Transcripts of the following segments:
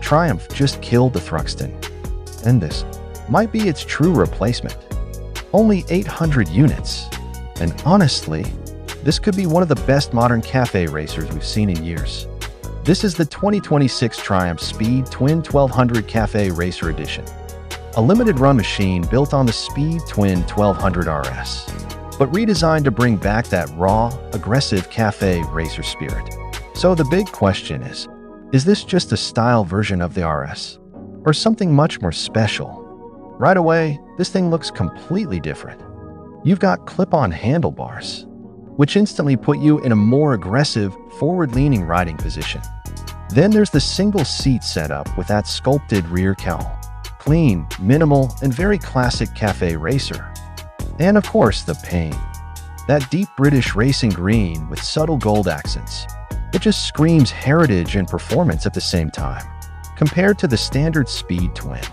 Triumph just killed the Thruxton, and this might be its true replacement. Only 800 units, and honestly, this could be one of the best modern cafe racers we've seen in years. This is the 2026 Triumph Speed Twin 1200 Cafe Racer Edition, a limited-run machine built on the Speed Twin 1200 RS, but redesigned to bring back that raw, aggressive cafe racer spirit. So the big question is this just a style version of the RS, or something much more special? Right away, this thing looks completely different. You've got clip-on handlebars, which instantly put you in a more aggressive, forward-leaning riding position. Then there's the single seat setup with that sculpted rear cowl. Clean, minimal, and very classic cafe racer. And of course, the paint. That deep British racing green with subtle gold accents. It just screams heritage and performance at the same time. Compared to the standard Speed Twin,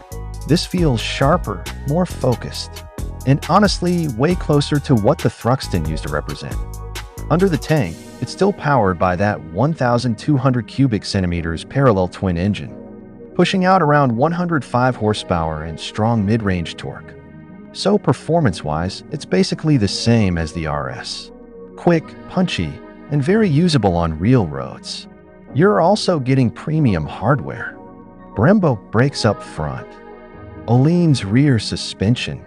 this feels sharper, more focused, and honestly way closer to what the Thruxton used to represent. Under the tank, it's still powered by that 1,200 cubic centimeters parallel twin engine, pushing out around 105 horsepower and strong mid-range torque. So performance-wise, it's basically the same as the RS. Quick, punchy, and very usable on real roads. You're also getting premium hardware. Brembo brakes up front, Öhlins rear suspension,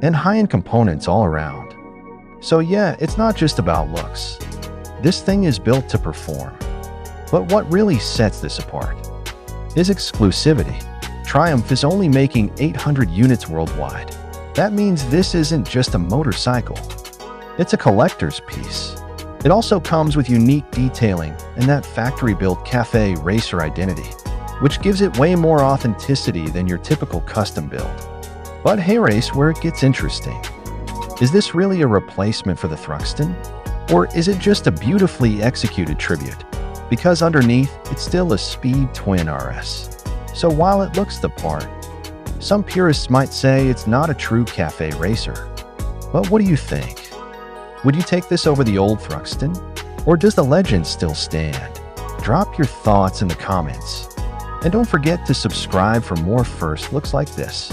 and high-end components all around. So yeah, it's not just about looks. This thing is built to perform. But what really sets this apart is exclusivity. Triumph is only making 800 units worldwide. That means this isn't just a motorcycle. It's a collector's piece. It also comes with unique detailing and that factory-built cafe racer identity, which gives it way more authenticity than your typical custom build. But hey, race, where it gets interesting. Is this really a replacement for the Thruxton? Or is it just a beautifully executed tribute? Because underneath, it's still a Speed Twin RS. So while it looks the part, some purists might say it's not a true cafe racer. But what do you think? Would you take this over the old Thruxton? Or does the legend still stand? Drop your thoughts in the comments. And don't forget to subscribe for more first looks like this.